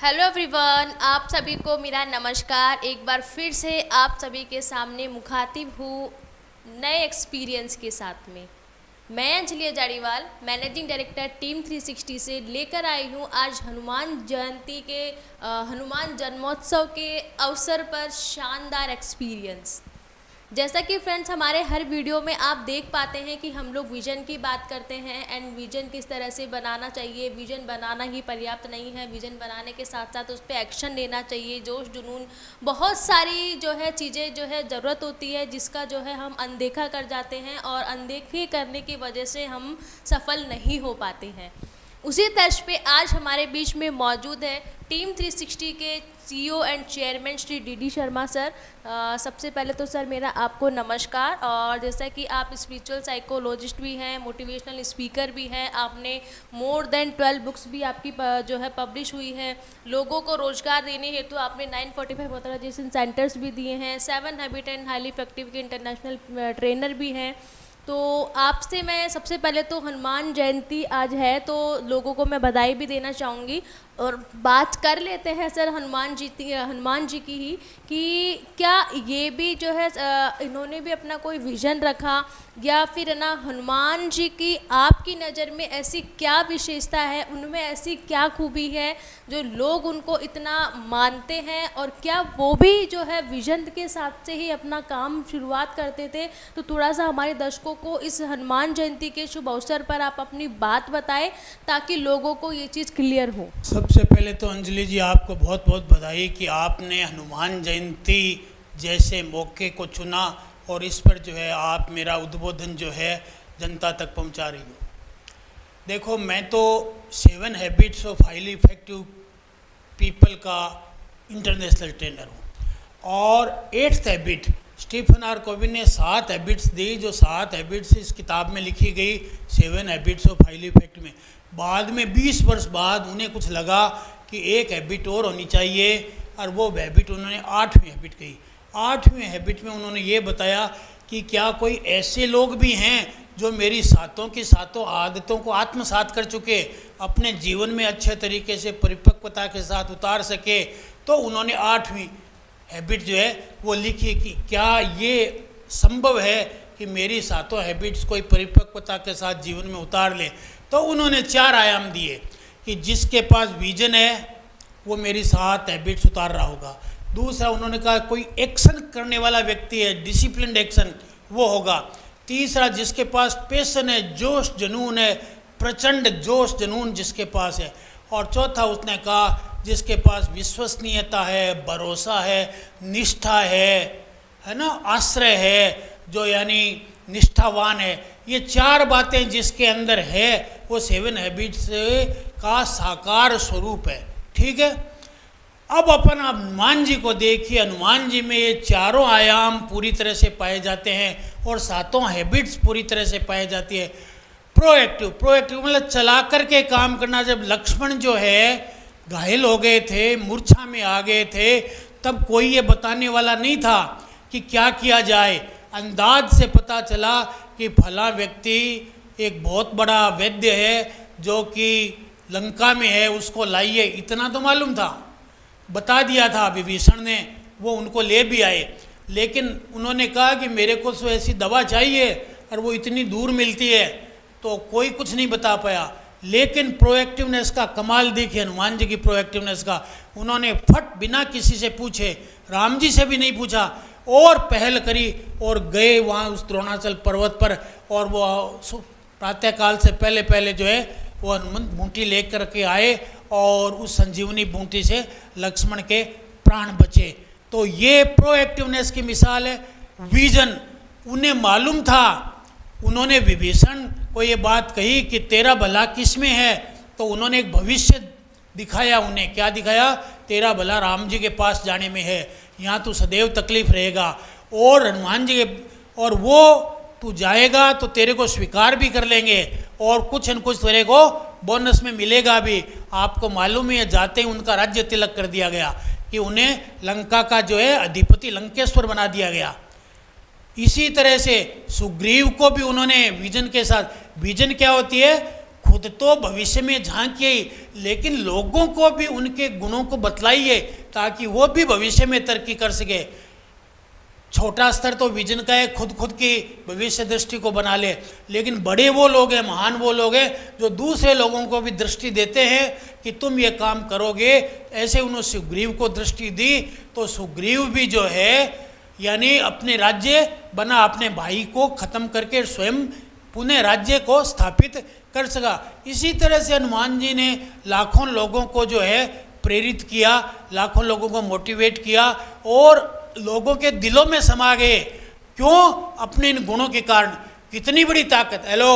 Hello everyone, आप सभी को मेरा नमस्कार। एक बार फिर से आप सभी के सामने मुखातिब हूँ नए एक्सपीरियंस के साथ में। मैं अंजलि जाड़ीवाल, मैनेजिंग डायरेक्टर टीम 360 से लेकर आई हूँ आज हनुमान जयंती के हनुमान जन्मोत्सव के अवसर पर शानदार एक्सपीरियंस। जैसा कि फ्रेंड्स हमारे हर वीडियो में आप देख पाते हैं कि हम लोग विज़न की बात करते हैं एंड विज़न किस तरह से बनाना चाहिए। विज़न बनाना ही पर्याप्त नहीं है, विज़न बनाने के साथ साथ उस पर एक्शन लेना चाहिए, जोश जुनून, बहुत सारी जो है चीज़ें जो है ज़रूरत होती है जिसका जो है हम अनदेखा कर जाते हैं और अनदेखी करने की वजह से हम सफल नहीं हो पाते हैं। उसी तर्ज पे आज हमारे बीच में मौजूद है टीम 360 के CEO and chairman Shri D Sharma sir. सबसे पहले तो सर मेरा आपको नमस्कार। और जैसा कि आप स्पिरिचुअल साइकोलॉजिस्ट भी हैं, मोटिवेशनल स्पीकर भी हैं, आपने मोर देन 12 बुक्स भी आपकी जो है पब्लिश हुई हैं। लोगों को रोजगार देने हेतु आपने 945 ऑथराइजेशन सेंटर्स भी दिए हैं, 7 हैबिट एंड हाईली इफेक्टिव के इंटरनेशनल ट्रेनर भी हैं। तो आपसे मैं सबसे पहले तो हनुमान जयंती आज है तो लोगों को मैं बधाई भी देना चाहूँगी। और बात कर लेते हैं सर हनुमान जी की ही कि क्या ये भी जो है इन्होंने भी अपना कोई विज़न रखा या फिर ना हनुमान जी की आपकी नज़र में ऐसी क्या विशेषता है, उनमें ऐसी क्या खूबी है जो लोग उनको इतना मानते हैं, और क्या वो भी जो है विज़न के साथ से ही अपना काम शुरुआत करते थे। तो थोड़ा सा हमारे दर्शकों को इस हनुमान जयंती के शुभ अवसर पर आप अपनी बात बताएं ताकि लोगों को ये चीज़ क्लियर हो। सबसे पहले तो अंजलि जी आपको बहुत बहुत बधाई कि आपने हनुमान जयंती जैसे मौके को चुना और इस पर जो है आप मेरा उद्बोधन जो है जनता तक पहुंचा रही हो। देखो, मैं तो 7 habits of highly effective people का इंटरनेशनल ट्रेनर हूँ और 8th हैबिट स्टीफन आर कोवी ने 7 हैबिट्स दी, जो 7 हैबिट्स इस किताब में लिखी गई 7 हैबिट्स ऑफ हाईली इफेक्टिव में। बाद में 20 वर्ष बाद उन्हें कुछ लगा कि एक हैबिट और होनी चाहिए और वो हैबिट उन्होंने 8वीं हैबिट कही। 8वीं हैबिट में उन्होंने ये बताया कि क्या कोई ऐसे लोग भी हैं जो मेरी सातों की सातों आदतों को आत्मसात कर चुके, अपने जीवन में अच्छे तरीके से परिपक्वता के साथ उतार सके। तो उन्होंने 8वीं हैबिट जो है वो लिखी कि क्या ये संभव है कि मेरी सातों हैबिट्स कोई परिपक्वता के साथ जीवन में उतार ले। तो उन्होंने 4 आयाम दिए कि जिसके पास विजन है वो मेरी 7 हैबिट्स उतार रहा होगा। दूसरा उन्होंने कहा कोई एक्शन करने वाला व्यक्ति है, डिसिप्लिन्ड एक्शन वो होगा। तीसरा जिसके पास पैशन है, जोश जुनून है, प्रचंड जोश जुनून जिसके पास है। और चौथा उसने कहा जिसके पास विश्वसनीयता है, भरोसा है, निष्ठा है ना, आश्रय है, जो यानी निष्ठावान है। ये 4 बातें जिसके अंदर है वो 7 हैबिट्स का साकार स्वरूप है। ठीक है, अब अपन हनुमान जी को देखिए। हनुमान जी में ये 4 आयाम पूरी तरह से पाए जाते हैं और 7 हैबिट्स पूरी तरह से पाई जाती है। प्रोएक्टिव मतलब चला करके काम करना। जब लक्ष्मण जो है घायल हो गए थे, मूर्छा में आ गए थे, तब कोई ये बताने वाला नहीं था कि क्या किया जाए। अंदाज से पता चला कि फला व्यक्ति एक बहुत बड़ा वैद्य है जो कि लंका में है, उसको लाइए, इतना तो मालूम था, बता दिया था विभीषण ने, वो उनको ले भी आए। लेकिन उन्होंने कहा कि मेरे को तो ऐसी दवा चाहिए और वो इतनी दूर मिलती है, तो कोई कुछ नहीं बता पाया। लेकिन प्रोएक्टिवनेस का कमाल देखिए, हनुमान जी की प्रोएक्टिवनेस का। उन्होंने फट बिना किसी से पूछे, राम जी से भी नहीं पूछा, और पहल करी और गए वहाँ उस द्रोणाचल पर्वत पर। और वो प्रातःकाल से पहले जो है वो हनुमान बूटी लेकर के आए और उस संजीवनी बूटी से लक्ष्मण के प्राण बचे। तो ये प्रोएक्टिवनेस की मिसाल है। विजन उन्हें मालूम था। उन्होंने विभीषण को ये बात कही कि तेरा भला किस में है, तो उन्होंने एक भविष्य दिखाया। उन्हें क्या दिखाया? तेरा भला राम जी के पास जाने में है, यहाँ तू सदैव तकलीफ रहेगा। और हनुमान जी और वो तू जाएगा तो तेरे को स्वीकार भी कर लेंगे और कुछ न कुछ तेरे को बोनस में मिलेगा भी। आपको मालूम है जाते ही उनका राज्य तिलक कर दिया गया कि उन्हें लंका का जो है अधिपति लंकेश्वर बना दिया गया। इसी तरह से सुग्रीव को भी उन्होंने विजन के साथ, विजन क्या होती है? खुद तो भविष्य में झांकिए ही, लेकिन लोगों को भी उनके गुणों को बतलाइए ताकि वो भी भविष्य में तरक्की कर सके। छोटा स्तर तो विजन का है, खुद की भविष्य दृष्टि को बना ले, लेकिन बड़े वो लोग हैं, महान वो लोग हैं जो दूसरे लोगों को भी दृष्टि देते हैं कि तुम ये काम करोगे। ऐसे उन्होंने सुग्रीव को दृष्टि दी, तो सुग्रीव भी जो है यानी अपने राज्य बना, अपने भाई को खत्म करके स्वयं पुनः राज्य को स्थापित कर सका। इसी तरह से हनुमान जी ने लाखों लोगों को जो है प्रेरित किया, लाखों लोगों को मोटिवेट किया और लोगों के दिलों में समा गए। क्यों? अपने इन गुणों के कारण। कितनी बड़ी ताकत। हेलो,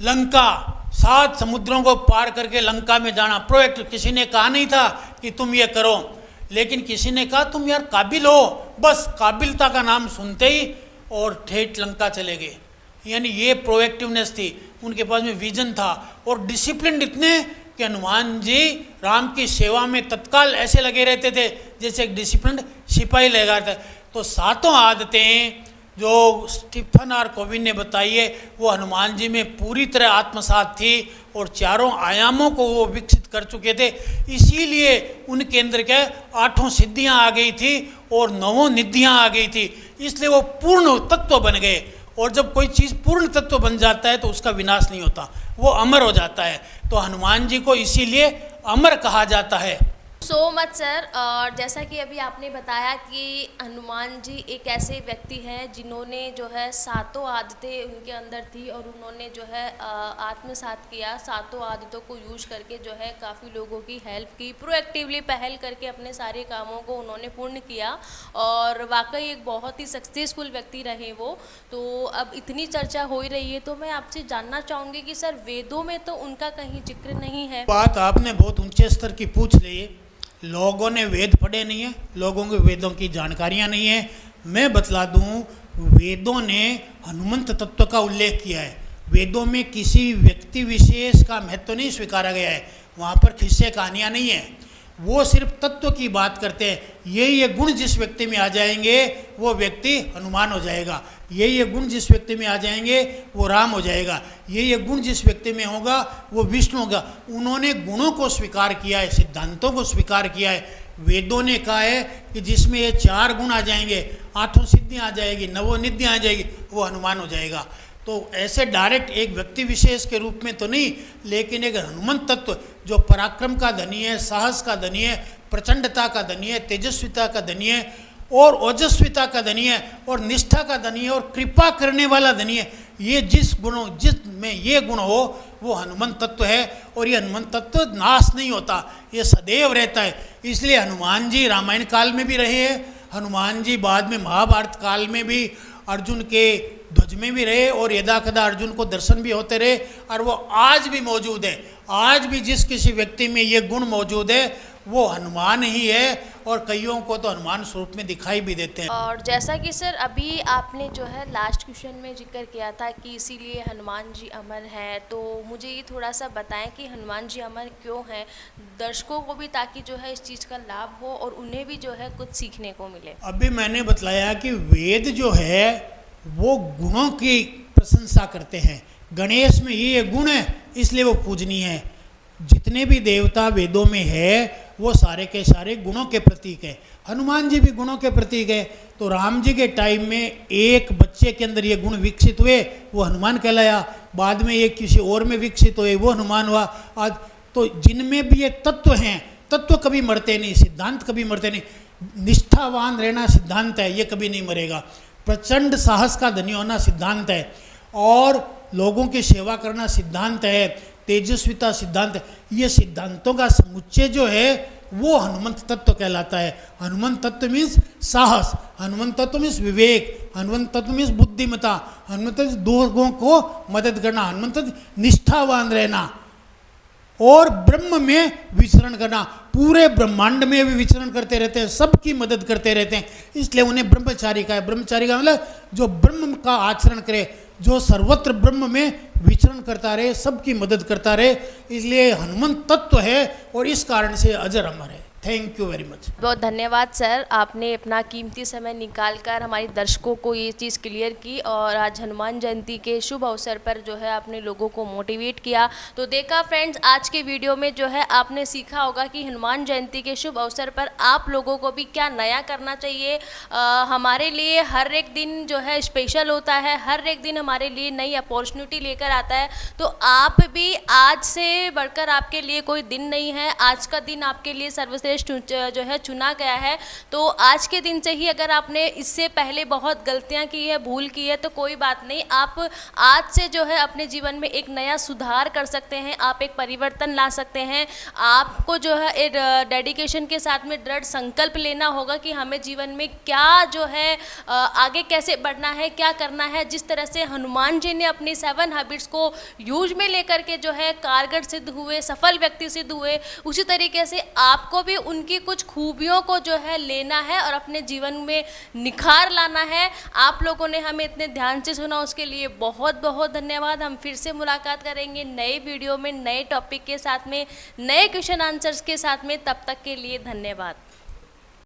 लंका 7 समुद्रों को पार करके लंका में जाना प्रोएक्ट। किसी ने कहा नहीं था कि तुम ये करो, लेकिन किसी ने कहा तुम यार काबिल हो। बस काबिलता का नाम सुनते ही और ठेठ लंका चले गए। यानी ये प्रोएक्टिवनेस थी, उनके पास में विजन था और डिसिप्लिन इतने कि हनुमान जी राम की सेवा में तत्काल ऐसे लगे रहते थे जैसे एक डिसिप्लिन सिपाही लगा रहता है। तो 7 आदतें जो स्टीफन आर कोविंद ने बताई है वो हनुमान जी में पूरी तरह आत्मसात थी और 4 आयामों को वो विकसित कर चुके थे। इसीलिए उनके अंदर क्या 8 सिद्धियां आ गई थी और 9 निधियां आ गई थी। इसलिए वो पूर्ण तत्व बन गए। और जब कोई चीज़ पूर्ण तत्व बन जाता है तो उसका विनाश नहीं होता, वो अमर हो जाता है। तो हनुमान जी को इसीलिए अमर कहा जाता है। So much sir. और जैसा कि अभी आपने बताया कि हनुमान जी एक ऐसे व्यक्ति हैं जिन्होंने जो है 7 आदतें उनके अंदर थी और उन्होंने जो है आत्मसात किया। 7 आदतों को यूज करके जो है काफ़ी लोगों की हेल्प की, प्रोएक्टिवली पहल करके अपने सारे कामों को उन्होंने पूर्ण किया और वाकई एक बहुत ही सक्सेसफुल व्यक्ति रहे वो। तो अब इतनी चर्चा हो ही रही है तो मैं आपसे जानना चाहूँगी कि सर वेदों में तो उनका कहीं जिक्र नहीं है। बात आपने बहुत ऊंचे स्तर की पूछ ली है। लोगों ने वेद पढ़े नहीं है, लोगों को वेदों की जानकारियां नहीं है। मैं बतला दूं, वेदों ने हनुमंत तत्व का उल्लेख किया है। वेदों में किसी व्यक्ति विशेष का महत्व नहीं स्वीकारा गया है, वहाँ पर किस्से कहानियाँ नहीं है। वो सिर्फ तत्व की बात करते हैं। ये गुण जिस व्यक्ति में आ जाएंगे वो व्यक्ति हनुमान हो जाएगा, ये गुण जिस व्यक्ति में आ जाएंगे वो राम हो जाएगा, ये गुण जिस व्यक्ति में होगा वो विष्णु होगा। उन्होंने गुणों को स्वीकार किया है, सिद्धांतों को स्वीकार किया है। वेदों ने कहा है कि जिसमें ये 4 गुण आ जाएंगे, 8 सिद्धियाँ आ जाएगी, 9 निधियाँ आ जाएगी, वो हनुमान हो जाएगा। तो ऐसे डायरेक्ट एक व्यक्ति विशेष के रूप में तो नहीं, लेकिन एक हनुमंत तत्व जो पराक्रम का धनी है, साहस का धनी है, प्रचंडता का धनी है, तेजस्विता का धनी है और ओजस्विता का धनी है और निष्ठा का धनी है और कृपा करने वाला धनी है। ये जिसमें ये गुण हो वो हनुमंत तत्व है और ये हनुमंत तत्व नाश नहीं होता, ये सदैव रहता है। इसलिए हनुमान जी रामायण काल में भी रहे हैं, हनुमान जी बाद में महाभारत काल में भी अर्जुन के ध्वज में भी रहे और यदा कदा अर्जुन को दर्शन भी होते रहे और वो आज भी मौजूद है। आज भी जिस किसी व्यक्ति में ये गुण मौजूद है वो हनुमान ही है और कईयों को तो हनुमान स्वरूप में दिखाई भी देते हैं। और जैसा कि सर अभी आपने जो है लास्ट क्वेश्चन में जिक्र किया था कि इसीलिए हनुमान जी अमर हैं, तो मुझे ये थोड़ा सा बताएं कि हनुमान जी अमर क्यों हैं, दर्शकों को भी, ताकि जो है इस चीज़ का लाभ हो और उन्हें भी जो है कुछ सीखने को मिले। अभी मैंने बतलाया कि वेद जो है वो गुणों की प्रशंसा करते हैं। गणेश में ये गुण है इसलिए वो पूजनीय है। जितने भी देवता वेदों में है वो सारे के सारे गुणों के प्रतीक है। हनुमान जी भी गुणों के प्रतीक है। तो राम जी के टाइम में एक बच्चे के अंदर ये गुण विकसित हुए, वो हनुमान कहलाया। बाद में ये किसी और में विकसित हुए, वो हनुमान हुआ। आज तो जिनमें भी ये तत्व हैं, तत्व कभी मरते नहीं, सिद्धांत कभी मरते नहीं। निष्ठावान रहना सिद्धांत है, ये कभी नहीं मरेगा। प्रचंड साहस का धनी होना सिद्धांत है और लोगों की सेवा करना सिद्धांत है, तेजस्विता सिद्धांत है। ये सिद्धांतों का समुच्चय जो है वो हनुमंत तत्व कहलाता है। हनुमंत तत्व मीन्स साहस, हनुमंत तत्व मीन्स विवेक, हनुमंत तत्व मीन्स बुद्धिमता, हनुमंत तत्व लोगों को मदद करना, हनुमंत तत्व निष्ठावान रहना और ब्रह्म में विचरण करना। पूरे ब्रह्मांड में भी विचरण करते रहते हैं, सबकी मदद करते रहते हैं, इसलिए उन्हें ब्रह्मचारी का है। ब्रह्मचारी का मतलब जो ब्रह्म का आचरण करे, जो सर्वत्र ब्रह्म में विचरण करता रहे, सबकी मदद करता रहे, इसलिए हनुमंत तत्व है और इस कारण से अजर अमर है। Thank you very much. बहुत धन्यवाद सर, आपने अपना कीमती समय निकालकर हमारे दर्शकों को ये चीज़ क्लियर की और आज हनुमान जयंती के शुभ अवसर पर जो है आपने लोगों को मोटिवेट किया। तो देखा फ्रेंड्स, आज के वीडियो में जो है आपने सीखा होगा कि हनुमान जयंती के शुभ अवसर पर आप लोगों को भी क्या नया करना चाहिए। हमारे लिए हर एक दिन जो है स्पेशल होता है, हर एक दिन हमारे लिए नई अपॉर्चुनिटी लेकर आता है। तो आप भी, आज से बढ़कर आपके लिए कोई दिन नहीं है, आज का दिन आपके लिए सर्वश्रेष्ठ जो है चुना गया है। तो आज के दिन से ही अगर आपने इससे पहले बहुत गलतियां की है, भूल की है, तो कोई बात नहीं, आप आज से जो है अपने जीवन में एक नया सुधार कर सकते हैं, आप एक परिवर्तन ला सकते हैं। आपको जो है एक डेडिकेशन के साथ में दृढ़ संकल्प लेना होगा कि हमें जीवन में क्या जो है आगे कैसे बढ़ना है, क्या करना है। जिस तरह से हनुमान जी ने अपनी 7 हैबिट्स को यूज में लेकर के जो है कारगर सिद्ध हुए, सफल व्यक्ति सिद्ध हुए, उसी तरीके से आपको भी उनकी कुछ खूबियों को जो है लेना है और अपने जीवन में निखार लाना है। आप लोगों ने हमें इतने ध्यान से सुना, उसके लिए बहुत बहुत धन्यवाद। हम फिर से मुलाकात करेंगे नए वीडियो में, नए टॉपिक के साथ में, नए क्वेश्चन आंसर्स के साथ में। तब तक के लिए धन्यवाद।